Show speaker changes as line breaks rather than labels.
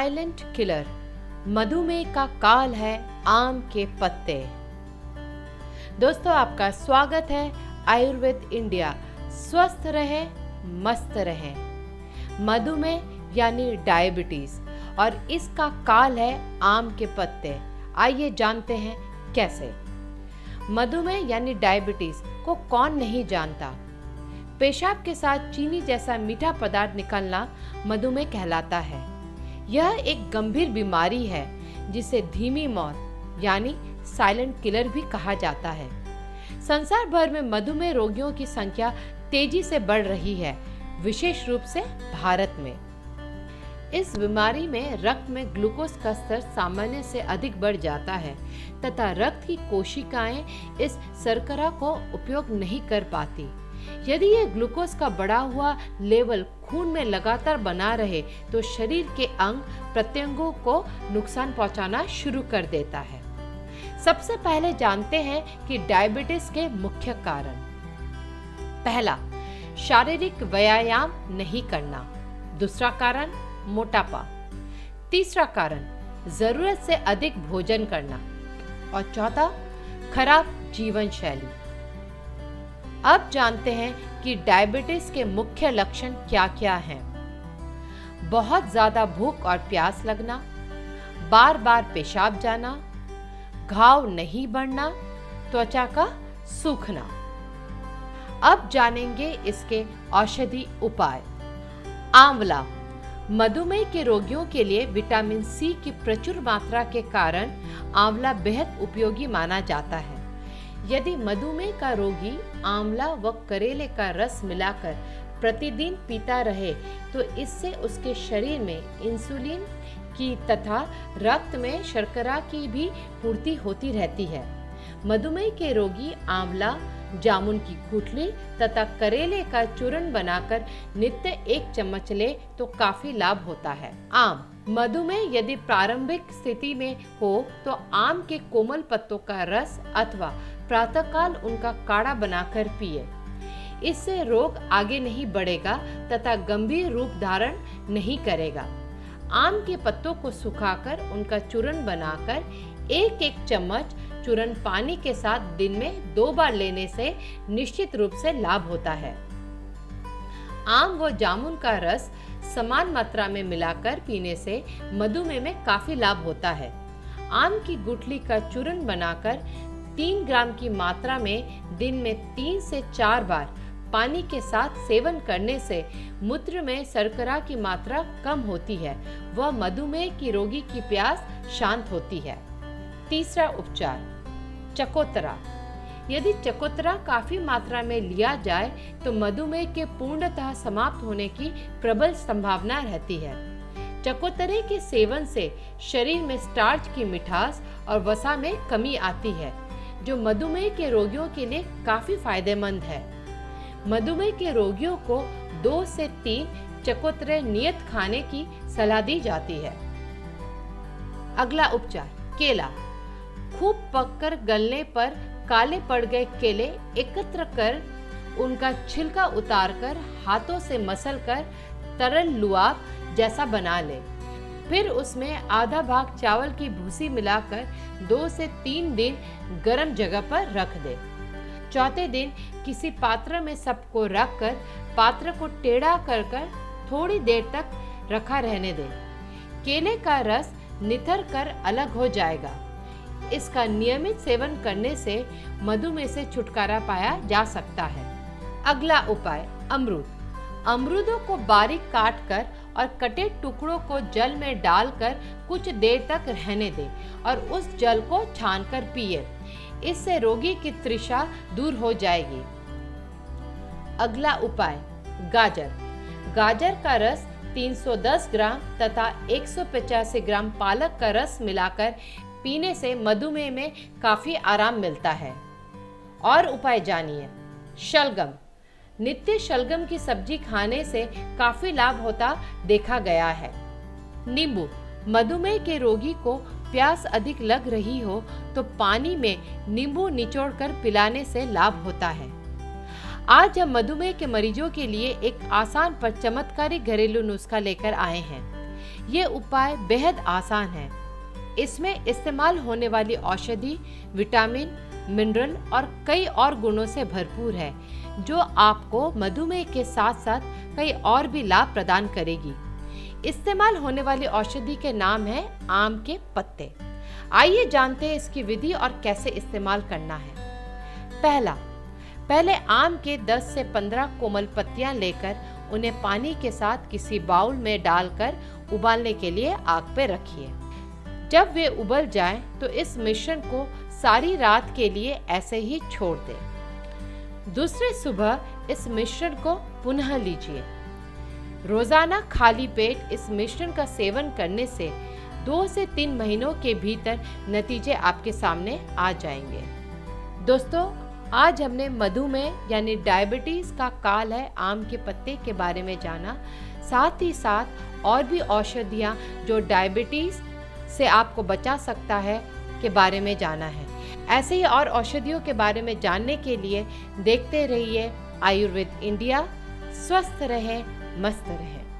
Silent killer, मधुमेह का काल है आम के पत्ते। दोस्तों, आपका स्वागत है आयुर्वेद इंडिया। स्वस्थ रहे, मस्त रहे। मधुमेह यानी डायबिटीज और इसका काल है आम के पत्ते। आइए जानते हैं कैसे। मधुमेह यानी डायबिटीज को कौन नहीं जानता। पेशाब के साथ चीनी जैसा मीठा पदार्थ निकलना मधुमेह कहलाता है। यह एक गंभीर बीमारी है जिसे धीमी मौत यानी साइलेंट किलर भी कहा जाता है। संसार भर में मधुमेह रोगियों की संख्या तेजी से बढ़ रही है, विशेष रूप से भारत में। इस बीमारी में रक्त में ग्लूकोज का स्तर सामान्य से अधिक बढ़ जाता है तथा रक्त की कोशिकाएं इस शर्करा को उपयोग नहीं कर पाती। यदि ये ग्लूकोज का बढ़ा हुआ लेवल खून में लगातार बना रहे तो शरीर के अंग प्रत्यंगों को नुकसान पहुंचाना शुरू कर देता है। सबसे पहले जानते हैं कि डायबिटीज के मुख्य कारण। पहला, शारीरिक व्यायाम नहीं करना। दूसरा कारण, मोटापा। तीसरा कारण, जरूरत से अधिक भोजन करना। और चौथा, खराब जीवन शैली। अब जानते हैं कि डायबिटीज के मुख्य लक्षण क्या क्या हैं। बहुत ज्यादा भूख और प्यास लगना, बार बार पेशाब जाना, घाव नहीं बढ़ना, त्वचा का सूखना। अब जानेंगे इसके औषधि उपाय। आंवला, मधुमेह के रोगियों के लिए विटामिन सी की प्रचुर मात्रा के कारण आंवला बेहद उपयोगी माना जाता है। यदि मधुमेह का रोगी आंवला व करेले का रस मिलाकर प्रतिदिन पीता रहे तो इससे उसके शरीर में इंसुलिन की तथा रक्त में शर्करा की भी पूर्ति होती रहती है। मधुमेह के रोगी आंवला, जामुन की गुठली तथा करेले का चूर्ण बनाकर नित्य 1 चम्मच ले तो काफी लाभ होता है। आम, मधुमेह यदि प्रारंभिक स्थिति में हो तो आम के कोमल पत्तों का रस अथवा प्रातःकाल उनका काढ़ा बनाकर पिए। इससे रोग आगे नहीं बढ़ेगा तथा गंभीर रूप धारण नहीं करेगा। आम के पत्तों को सुखाकर उनका चूर्ण बनाकर 1-1 चम्मच चूर्ण पानी के साथ दिन में 2 बार लेने से निश्चित रूप से लाभ होता है। आम व जामुन का रस समान मात्रा में मिलाकर पीने से मधुमेह में काफी लाभ होता है। आम की गुठली का चूर्ण बनाकर 3 ग्राम की मात्रा में दिन में 3 से 4 बार पानी के साथ सेवन करने से मूत्र में शर्करा की मात्रा कम होती है व मधुमेह की रोगी की प्यास शांत होती है। तीसरा उपचार, चकोतरा। यदि चकोतरा काफी मात्रा में लिया जाए तो मधुमेह के पूर्णतः समाप्त होने की प्रबल संभावना रहती है। चकोतरे के सेवन से शरीर में स्टार्च की मिठास और वसा में कमी आती है, जो मधुमेह के रोगियों के लिए काफी फायदेमंद है। मधुमेह के रोगियों को 2 से 3 चकोतरे नियत खाने की सलाह दी जाती है। अगला उपचार, केला। खूब पककर गलने पर काले पड़ गए केले एकत्र कर उनका छिलका उतारकर हाथों से मसलकर तरल लुआब जैसा बना ले। फिर उसमें आधा भाग चावल की भूसी मिलाकर 2 से 3 दिन गर्म जगह पर रख दे। चौथे दिन किसी पात्र में सबको रखकर पात्र को टेढ़ा कर थोड़ी देर तक रखा रहने दे। केले का रस निथर कर अलग हो जाएगा। इसका नियमित सेवन करने से मधुमेह से छुटकारा पाया जा सकता है। अगला उपाय, अमरूद। अमरूदों को बारीक काटकर और कटे टुकड़ों को जल में डालकर कुछ देर तक रहने दें और उस जल को छानकर पिए। इससे रोगी की तृषा दूर हो जाएगी। अगला उपाय, गाजर। गाजर का रस 310 ग्राम तथा 185 ग्राम पालक का रस मिलाकर पीने से मधुमेह में काफी आराम मिलता है। और उपाय जानिए। शलगम। नित्य शलगम की सब्जी खाने से काफी लाभ होता देखा गया है। नींबू। मधुमेह के रोगी को प्यास अधिक लग रही हो तो पानी में नींबू निचोड़कर पिलाने से लाभ होता है। आज हम मधुमेह के मरीजों के लिए एक आसान पर चमत्कारी घरेलू नुस्खा लेकर आए हैं। ये उपाय बेहद आसान है। इसमें इस्तेमाल होने वाली औषधि विटामिन, मिनरल और कई और गुणों से भरपूर है, जो आपको मधुमेह के साथ साथ कई और भी लाभ प्रदान करेगी। इस्तेमाल होने वाली औषधि के नाम है आम के पत्ते। आइए जानते हैं इसकी विधि और कैसे इस्तेमाल करना है। पहले आम के 10 से 15 कोमल पत्तियां लेकर उन्हें पानी के साथ किसी बाउल में डालकर उबालने के लिए आग पर रखिए। जब वे उबल जाएं, तो इस मिश्रण को सारी रात के लिए ऐसे ही छोड़ दें। दूसरी सुबह इस मिश्रण को पुनः लीजिए। रोजाना खाली पेट इस मिश्रण का सेवन करने से 2 से 3 महीनों के भीतर नतीजे आपके सामने आ जाएंगे। दोस्तों, आज हमने मधुमेह यानी डायबिटीज का काल है आम के पत्ते के बारे में जाना। साथ ही साथ और भी औषधियाँ जो डायबिटीज से आपको बचा सकता है के बारे में जाना है। ऐसे ही और औषधियों के बारे में जानने के लिए देखते रहिए आयुर्वेद इंडिया। स्वस्थ रहे, मस्त रहे।